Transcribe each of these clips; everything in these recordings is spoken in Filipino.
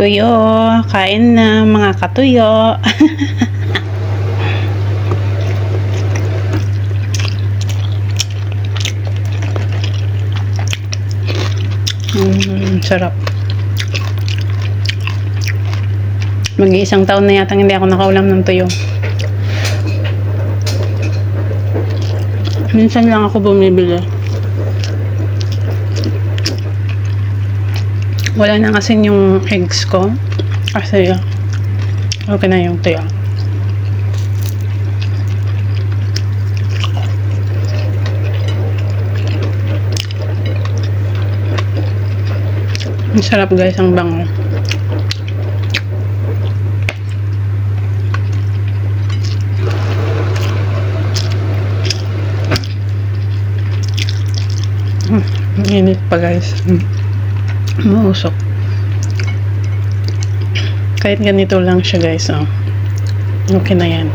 Tuyo, kain na mga katuyo. Sarap. Mag-iisang taon na yata hindi ako nakaulam ng tuyo. Minsan lang ako bumibili. Wala nang asin yung eggs ko. Kasi okay na yung tuyo. Ang sarap guys, ang bango. Ang init pa guys. Mausok. Kahit ganito lang siya guys, oh. Okay na yan.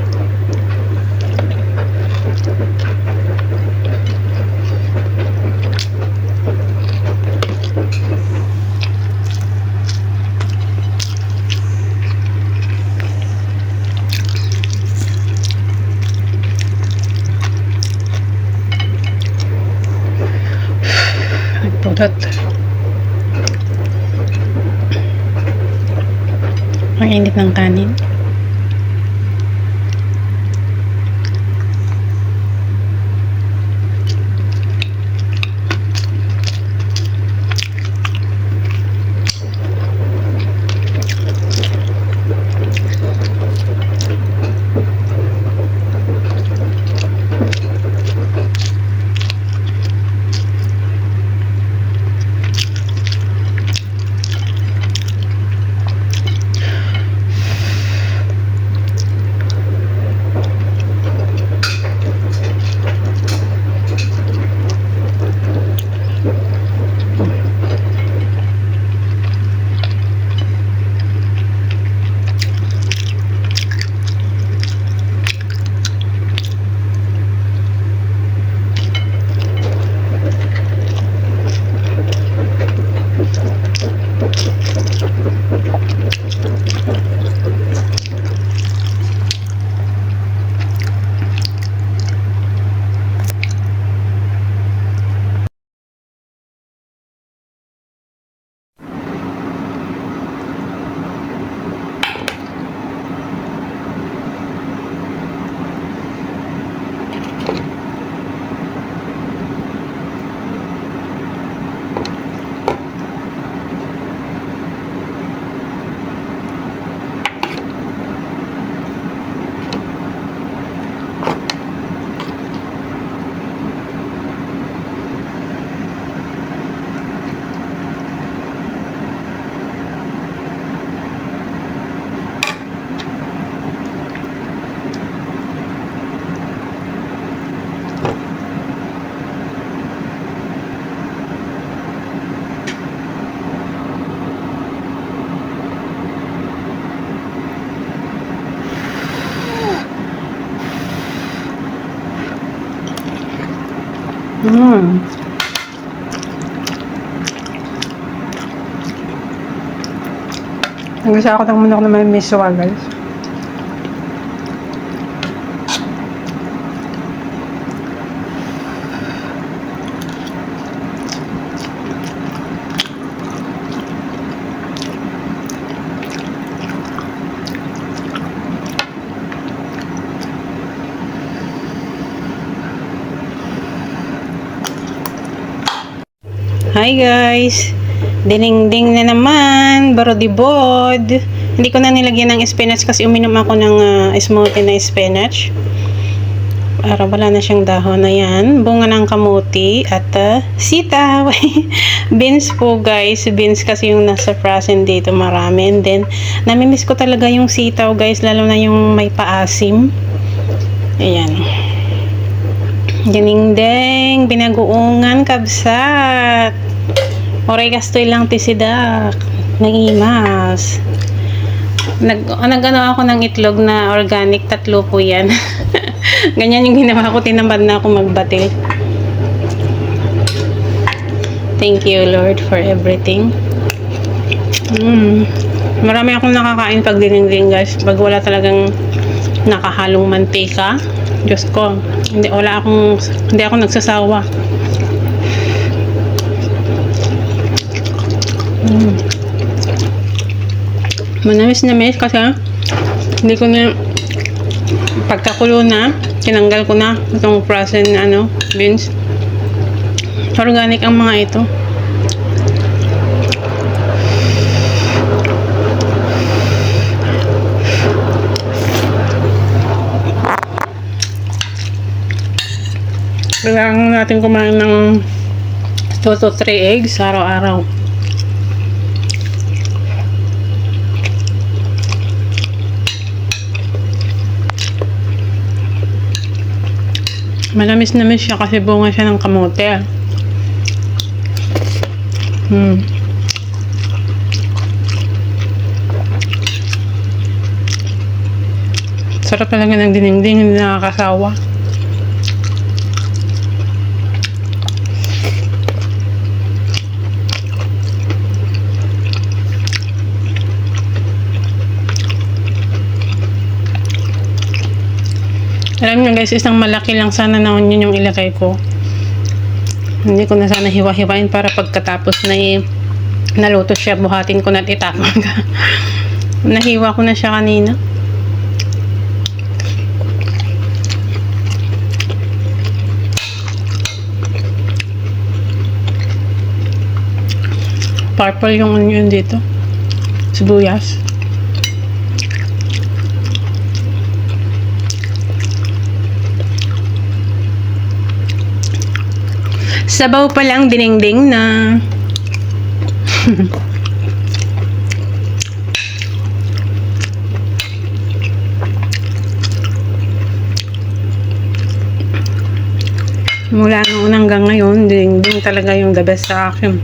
Nagpudot. Ang init ng kanin. Nagisa ako ng manok na may miswa guys. Hi guys! Ding-ding na naman! Barodibod! Hindi ko na nilagyan ng spinach kasi uminom ako ng smoothie na spinach. Para wala na siyang dahon na yan. Bunga ng kamuti at sitaw. Beans po guys. Beans kasi yung nasa frozen dito marami. And then, namimiss ko talaga yung sitaw guys. Lalo na yung may paasim. Ayan. Ding-ding! Binaguungan kabsat! Oray kastoy lang tisidak. Nangimas. Nag-ano ako ng itlog na organic. 3 po yan. Ganyan yung ginawa ko. Tinamad na ako magbatil. Thank you Lord for everything. Marami akong nakakain pag dinding guys. Pag wala talagang nakahalong mantika. Diyos ko, hindi ako nagsasawa. Manamis-namis kasi hindi ko na pagkakulo na, tinanggal ko na itong frozen beans. Organic ang mga ito. Kailangan natin kumain ng 2 to 3 eggs araw-araw. Manamis-namis siya kasi bunga siya ng kamote. Sarap talaga ng dinding, hindi nakakasawa. Alam nyo guys, isang malaki lang sana na onion yung ilagay ko. Hindi ko na sana hiwa-hiwain para pagkatapos na naluto siya, buhatin ko na at itapon. Nahiwa ko na siya kanina. Purple yung onion dito. Sibuyas. Sabaw pa lang, dinengdeng na. Mula noon hanggang ngayon, dinengdeng talaga yung the best sa akin.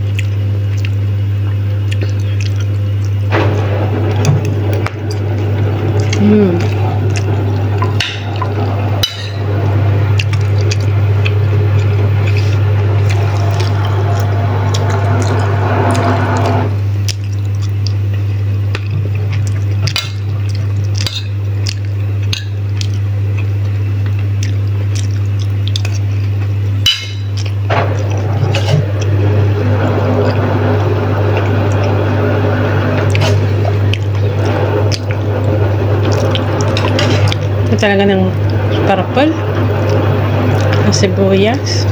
Talaga ng purple na sibuyas.